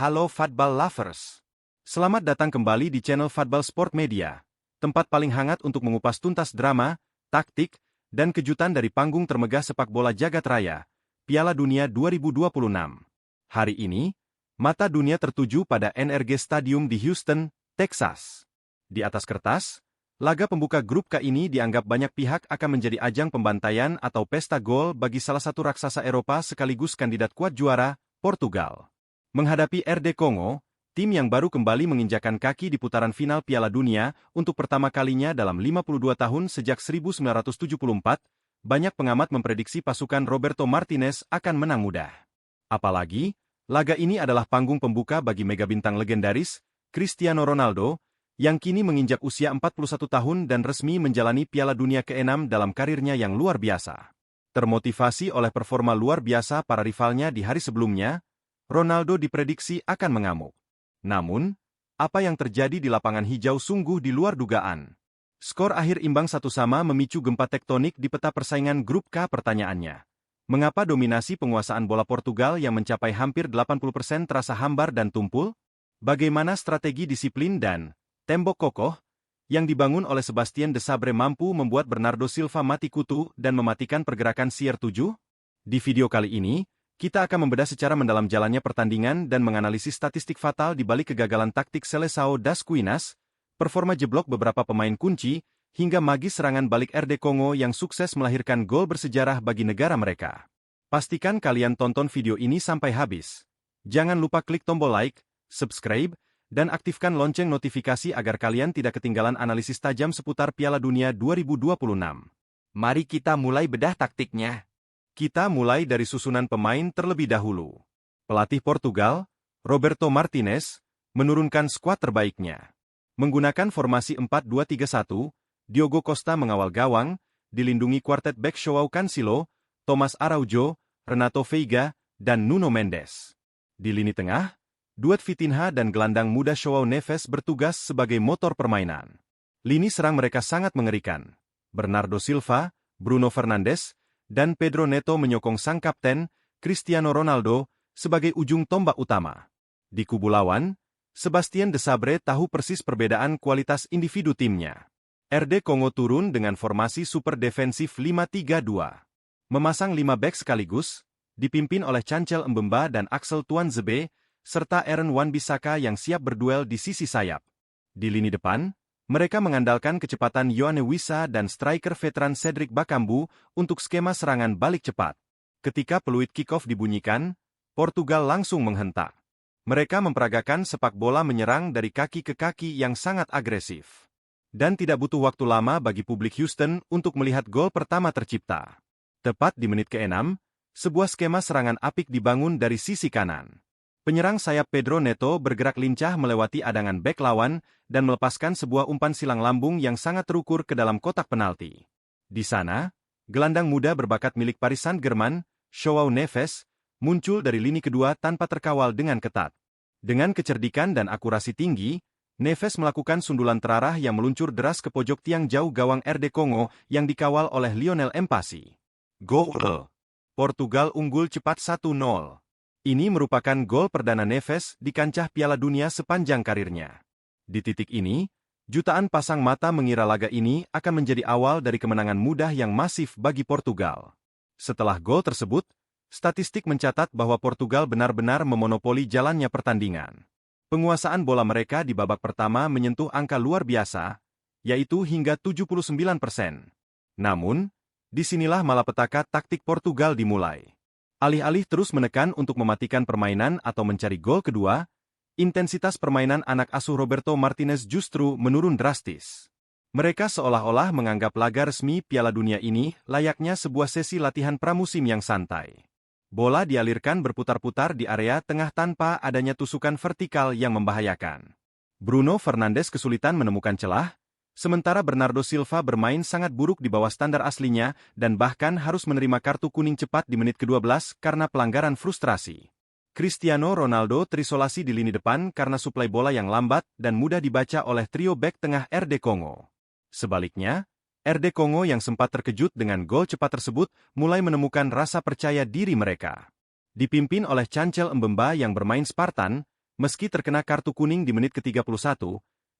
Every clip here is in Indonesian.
Halo Football Lovers. Selamat datang kembali di channel Football Sport Media, tempat paling hangat untuk mengupas tuntas drama, taktik, dan kejutan dari panggung termegah sepak bola jagat raya, Piala Dunia 2026. Hari ini, mata dunia tertuju pada NRG Stadium di Houston, Texas. Di atas kertas, laga pembuka grup K ini dianggap banyak pihak akan menjadi ajang pembantaian atau pesta gol bagi salah satu raksasa Eropa sekaligus kandidat kuat juara, Portugal. Menghadapi RD Kongo, tim yang baru kembali menginjakan kaki di putaran final Piala Dunia untuk pertama kalinya dalam 52 tahun sejak 1974, banyak pengamat memprediksi pasukan Roberto Martinez akan menang mudah. Apalagi, laga ini adalah panggung pembuka bagi mega bintang legendaris, Cristiano Ronaldo, yang kini menginjak usia 41 tahun dan resmi menjalani Piala Dunia ke-6 dalam karirnya yang luar biasa. Termotivasi oleh performa luar biasa para rivalnya di hari sebelumnya, Ronaldo diprediksi akan mengamuk. Namun, apa yang terjadi di lapangan hijau sungguh di luar dugaan. Skor akhir imbang 1-1 memicu gempa tektonik di peta persaingan grup K. Pertanyaannya, mengapa dominasi penguasaan bola Portugal yang mencapai hampir 80% terasa hambar dan tumpul? Bagaimana strategi disiplin dan tembok kokoh yang dibangun oleh Sebastian Desabre mampu membuat Bernardo Silva mati kutu dan mematikan pergerakan CR7? Di video kali ini, kita akan membedah secara mendalam jalannya pertandingan dan menganalisis statistik fatal di balik kegagalan taktik Seleção das Quinas, performa jeblok beberapa pemain kunci, hingga magis serangan balik RD Kongo yang sukses melahirkan gol bersejarah bagi negara mereka. Pastikan kalian tonton video ini sampai habis. Jangan lupa klik tombol like, subscribe, dan aktifkan lonceng notifikasi agar kalian tidak ketinggalan analisis tajam seputar Piala Dunia 2026. Mari kita mulai bedah taktiknya. Kita mulai dari susunan pemain terlebih dahulu. Pelatih Portugal, Roberto Martinez, menurunkan skuad terbaiknya. Menggunakan formasi 4-2-3-1, Diogo Costa mengawal gawang, dilindungi kuartet bek João Cancelo, Thomas Araujo, Renato Veiga, dan Nuno Mendes. Di lini tengah, duet Vitinha dan gelandang muda João Neves bertugas sebagai motor permainan. Lini serang mereka sangat mengerikan. Bernardo Silva, Bruno Fernandes, dan Pedro Neto menyokong sang kapten, Cristiano Ronaldo, sebagai ujung tombak utama. Di kubu lawan, Sebastian Desabre tahu persis perbedaan kualitas individu timnya. RD Kongo turun dengan formasi super defensif 5-3-2. Memasang 5 bek sekaligus, dipimpin oleh Chancel Mbemba dan Axel Tuanzebe, serta Aaron Wan-Bissaka yang siap berduel di sisi sayap. Di lini depan, mereka mengandalkan kecepatan Yoane Wissa dan striker veteran Cedric Bakambu untuk skema serangan balik cepat. Ketika peluit kick-off dibunyikan, Portugal langsung menghentak. Mereka memperagakan sepak bola menyerang dari kaki ke kaki yang sangat agresif. Dan tidak butuh waktu lama bagi publik Houston untuk melihat gol pertama tercipta. Tepat di menit ke-6, sebuah skema serangan apik dibangun dari sisi kanan. Penyerang sayap Pedro Neto bergerak lincah melewati adangan bek lawan dan melepaskan sebuah umpan silang lambung yang sangat terukur ke dalam kotak penalti. Di sana, gelandang muda berbakat milik Paris Saint-Germain, João Neves, muncul dari lini kedua tanpa terkawal dengan ketat. Dengan kecerdikan dan akurasi tinggi, Neves melakukan sundulan terarah yang meluncur deras ke pojok tiang jauh gawang RD Kongo yang dikawal oleh Lionel Mpasi. Gol! Portugal unggul cepat 1-0. Ini merupakan gol perdana Neves di kancah Piala Dunia sepanjang karirnya. Di titik ini, jutaan pasang mata mengira laga ini akan menjadi awal dari kemenangan mudah yang masif bagi Portugal. Setelah gol tersebut, statistik mencatat bahwa Portugal benar-benar memonopoli jalannya pertandingan. Penguasaan bola mereka di babak pertama menyentuh angka luar biasa, yaitu hingga 79%. Namun, disinilah malapetaka taktik Portugal dimulai. Alih-alih terus menekan untuk mematikan permainan atau mencari gol kedua, intensitas permainan anak asuh Roberto Martinez justru menurun drastis. Mereka seolah-olah menganggap laga resmi Piala Dunia ini layaknya sebuah sesi latihan pramusim yang santai. Bola dialirkan berputar-putar di area tengah tanpa adanya tusukan vertikal yang membahayakan. Bruno Fernandes kesulitan menemukan celah, sementara Bernardo Silva bermain sangat buruk di bawah standar aslinya dan bahkan harus menerima kartu kuning cepat di menit ke-12 karena pelanggaran frustrasi. Cristiano Ronaldo terisolasi di lini depan karena suplai bola yang lambat dan mudah dibaca oleh trio bek tengah RD Kongo. Sebaliknya, RD Kongo yang sempat terkejut dengan gol cepat tersebut mulai menemukan rasa percaya diri mereka. Dipimpin oleh Chancel Mbemba yang bermain Spartan, Meski terkena kartu kuning di menit ke-31,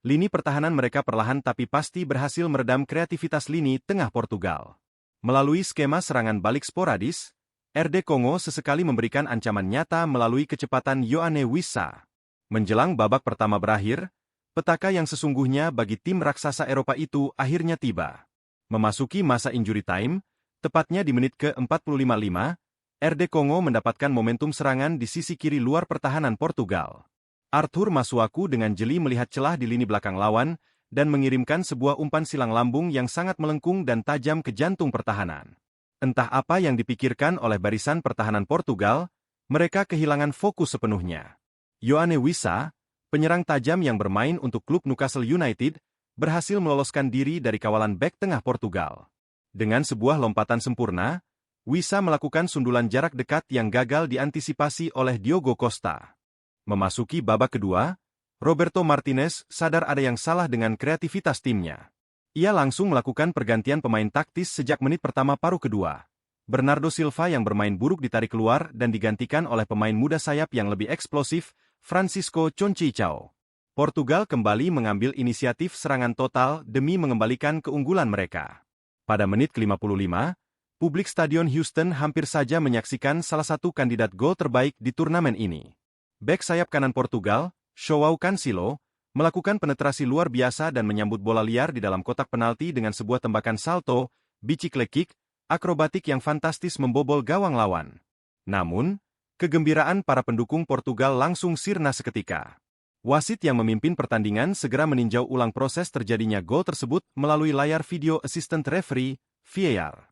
lini pertahanan mereka perlahan tapi pasti berhasil meredam kreativitas lini tengah Portugal. Melalui skema serangan balik sporadis, RD Kongo sesekali memberikan ancaman nyata melalui kecepatan Yoane Wissa. Menjelang babak pertama berakhir, petaka yang sesungguhnya bagi tim raksasa Eropa itu akhirnya tiba. Memasuki masa injury time, tepatnya di menit ke-45.5, RD Kongo mendapatkan momentum serangan di sisi kiri luar pertahanan Portugal. Arthur Masuaku dengan jeli melihat celah di lini belakang lawan dan mengirimkan sebuah umpan silang lambung yang sangat melengkung dan tajam ke jantung pertahanan. Entah apa yang dipikirkan oleh barisan pertahanan Portugal, mereka kehilangan fokus sepenuhnya. Yoane Wissa, penyerang tajam yang bermain untuk klub Newcastle United, berhasil meloloskan diri dari kawalan bek tengah Portugal. Dengan sebuah lompatan sempurna, Wissa melakukan sundulan jarak dekat yang gagal diantisipasi oleh Diogo Costa. Memasuki babak kedua, Roberto Martinez sadar ada yang salah dengan kreativitas timnya. Ia langsung melakukan pergantian pemain taktis sejak menit pertama paruh kedua. Bernardo Silva yang bermain buruk ditarik keluar dan digantikan oleh pemain muda sayap yang lebih eksplosif, Francisco Conceição. Portugal kembali mengambil inisiatif serangan total demi mengembalikan keunggulan mereka. Pada menit ke-55, publik Stadion Houston hampir saja menyaksikan salah satu kandidat gol terbaik di turnamen ini. Bek sayap kanan Portugal, João Cancelo, melakukan penetrasi luar biasa dan menyambut bola liar di dalam kotak penalti dengan sebuah tembakan salto, bicycle kick, akrobatik yang fantastis membobol gawang lawan. Namun, kegembiraan para pendukung Portugal langsung sirna seketika. Wasit yang memimpin pertandingan segera meninjau ulang proses terjadinya gol tersebut melalui layar video assistant referee, VAR.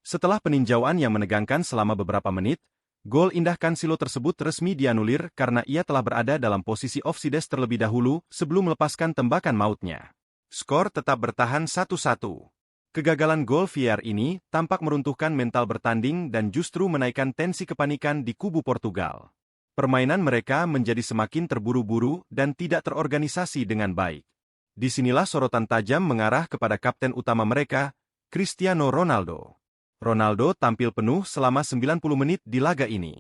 Setelah peninjauan yang menegangkan selama beberapa menit, gol indah Cancelo tersebut resmi dianulir karena ia telah berada dalam posisi offside terlebih dahulu sebelum melepaskan tembakan mautnya. Skor tetap bertahan 1-1. Kegagalan gol VAR ini tampak meruntuhkan mental bertanding dan justru menaikkan tensi kepanikan di kubu Portugal. Permainan mereka menjadi semakin terburu-buru dan tidak terorganisasi dengan baik. Disinilah sorotan tajam mengarah kepada kapten utama mereka, Cristiano Ronaldo. Ronaldo tampil penuh selama 90 menit di laga ini.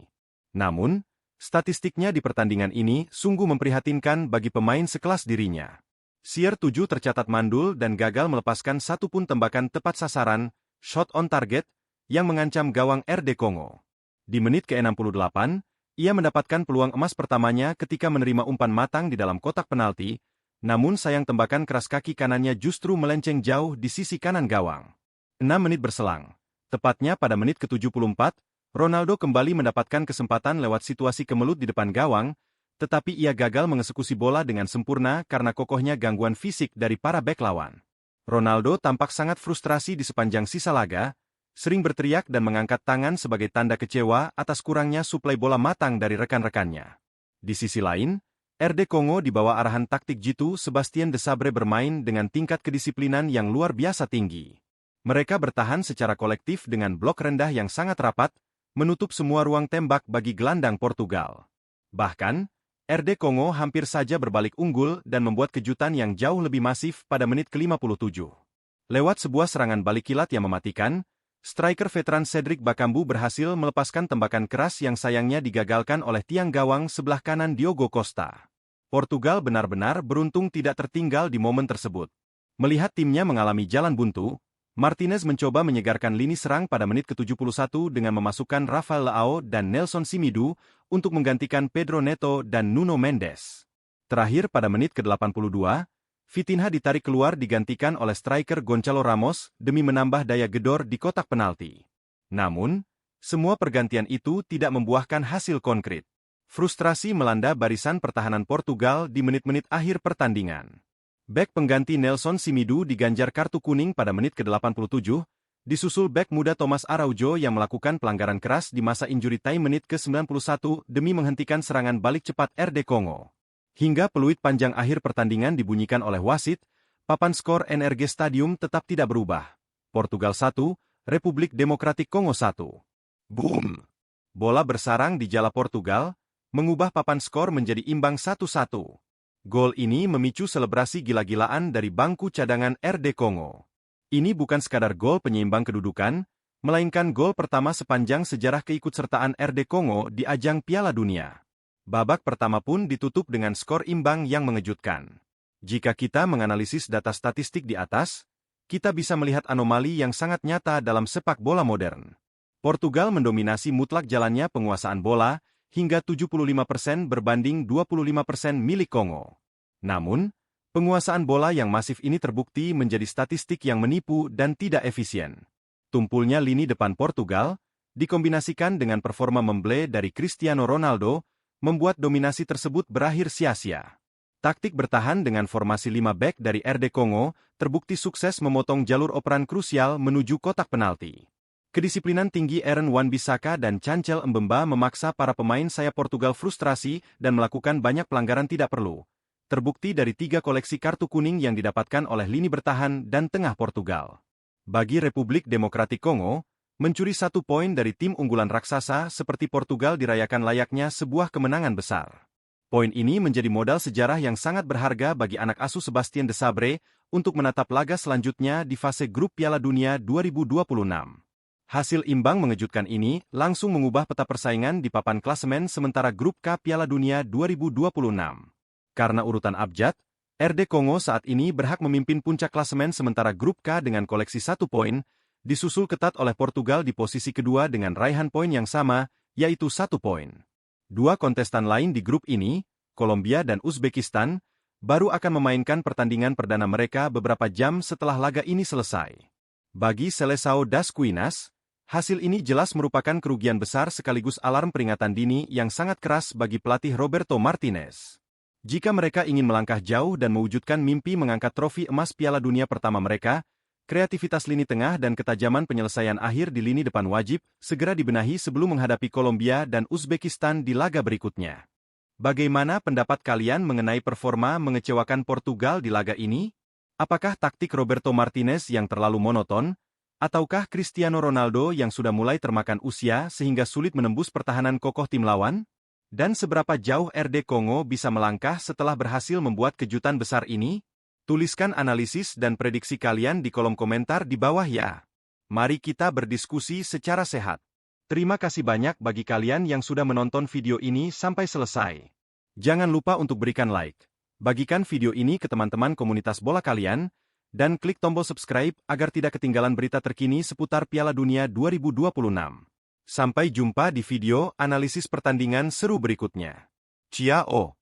Namun, statistiknya di pertandingan ini sungguh memprihatinkan bagi pemain sekelas dirinya. CR7 tercatat mandul dan gagal melepaskan satu pun tembakan tepat sasaran, shot on target, yang mengancam gawang RD Kongo. Di menit ke-68, ia mendapatkan peluang emas pertamanya ketika menerima umpan matang di dalam kotak penalti, namun sayang tembakan keras kaki kanannya justru melenceng jauh di sisi kanan gawang. 6 menit berselang. Tepatnya pada menit ke-74, Ronaldo kembali mendapatkan kesempatan lewat situasi kemelut di depan gawang, tetapi ia gagal mengeksekusi bola dengan sempurna karena kokohnya gangguan fisik dari para bek lawan. Ronaldo tampak sangat frustrasi di sepanjang sisa laga, sering berteriak dan mengangkat tangan sebagai tanda kecewa atas kurangnya suplai bola matang dari rekan-rekannya. Di sisi lain, RD Kongo di bawah arahan taktik jitu Sebastien Desabre bermain dengan tingkat kedisiplinan yang luar biasa tinggi. Mereka bertahan secara kolektif dengan blok rendah yang sangat rapat, menutup semua ruang tembak bagi gelandang Portugal. Bahkan, RD Kongo hampir saja berbalik unggul dan membuat kejutan yang jauh lebih masif pada menit ke-57. Lewat sebuah serangan balik kilat yang mematikan, striker veteran Cedric Bakambu berhasil melepaskan tembakan keras yang sayangnya digagalkan oleh tiang gawang sebelah kanan Diogo Costa. Portugal benar-benar beruntung tidak tertinggal di momen tersebut. Melihat timnya mengalami jalan buntu, Martinez mencoba menyegarkan lini serang pada menit ke-71 dengan memasukkan Rafael Leao dan Nelson Semedo untuk menggantikan Pedro Neto dan Nuno Mendes. Terakhir pada menit ke-82, Vitinha ditarik keluar digantikan oleh striker Gonçalo Ramos demi menambah daya gedor di kotak penalti. Namun, semua pergantian itu tidak membuahkan hasil konkret. Frustrasi melanda barisan pertahanan Portugal di menit-menit akhir pertandingan. Bek pengganti Nelson Semedo diganjar kartu kuning pada menit ke-87, disusul bek muda Thomas Araujo yang melakukan pelanggaran keras di masa injury time menit ke-91 demi menghentikan serangan balik cepat RD Kongo. Hingga peluit panjang akhir pertandingan dibunyikan oleh wasit, papan skor NRG Stadium tetap tidak berubah. Portugal 1, Republik Demokratik Kongo 1. Boom! Bola bersarang di jala Portugal, mengubah papan skor menjadi imbang 1-1. Gol ini memicu selebrasi gila-gilaan dari bangku cadangan RD Kongo. Ini bukan sekadar gol penyeimbang kedudukan, melainkan gol pertama sepanjang sejarah keikutsertaan RD Kongo di ajang Piala Dunia. Babak pertama pun ditutup dengan skor imbang yang mengejutkan. Jika kita menganalisis data statistik di atas, kita bisa melihat anomali yang sangat nyata dalam sepak bola modern. Portugal mendominasi mutlak jalannya penguasaan bola, hingga 75% berbanding 25% milik Kongo. Namun, penguasaan bola yang masif ini terbukti menjadi statistik yang menipu dan tidak efisien. Tumpulnya lini depan Portugal, dikombinasikan dengan performa memble dari Cristiano Ronaldo, membuat dominasi tersebut berakhir sia-sia. Taktik bertahan dengan formasi 5 bek dari RD Kongo terbukti sukses memotong jalur operan krusial menuju kotak penalti. Kedisiplinan tinggi Aaron Wan-Bissaka dan Chancel Mbemba memaksa para pemain sayap Portugal frustrasi dan melakukan banyak pelanggaran tidak perlu. Terbukti dari 3 koleksi kartu kuning yang didapatkan oleh lini bertahan dan tengah Portugal. Bagi Republik Demokratik Kongo, mencuri 1 poin dari tim unggulan raksasa seperti Portugal dirayakan layaknya sebuah kemenangan besar. Poin ini menjadi modal sejarah yang sangat berharga bagi anak asuh Sebastien Desabre untuk menatap laga selanjutnya di fase grup Piala Dunia 2026. Hasil imbang mengejutkan ini langsung mengubah peta persaingan di papan klasemen sementara grup K Piala Dunia 2026. Karena urutan abjad, RD Kongo saat ini berhak memimpin puncak klasemen sementara grup K dengan koleksi 1 poin, disusul ketat oleh Portugal di posisi kedua dengan raihan poin yang sama, yaitu 1 poin. 2 kontestan lain di grup ini, Kolombia dan Uzbekistan, baru akan memainkan pertandingan perdana mereka beberapa jam setelah laga ini selesai. Bagi Seleção das Quinas, hasil ini jelas merupakan kerugian besar sekaligus alarm peringatan dini yang sangat keras bagi pelatih Roberto Martinez. Jika mereka ingin melangkah jauh dan mewujudkan mimpi mengangkat trofi emas Piala Dunia pertama mereka, kreativitas lini tengah dan ketajaman penyelesaian akhir di lini depan wajib segera dibenahi sebelum menghadapi Kolombia dan Uzbekistan di laga berikutnya. Bagaimana pendapat kalian mengenai performa mengecewakan Portugal di laga ini? Apakah taktik Roberto Martinez yang terlalu monoton, ataukah Cristiano Ronaldo yang sudah mulai termakan usia sehingga sulit menembus pertahanan kokoh tim lawan? Dan seberapa jauh RD Kongo bisa melangkah setelah berhasil membuat kejutan besar ini? Tuliskan analisis dan prediksi kalian di kolom komentar di bawah ya. Mari kita berdiskusi secara sehat. Terima kasih banyak bagi kalian yang sudah menonton video ini sampai selesai. Jangan lupa untuk berikan like, bagikan video ini ke teman-teman komunitas bola kalian, dan klik tombol subscribe agar tidak ketinggalan berita terkini seputar Piala Dunia 2026. Sampai jumpa di video analisis pertandingan seru berikutnya. Ciao!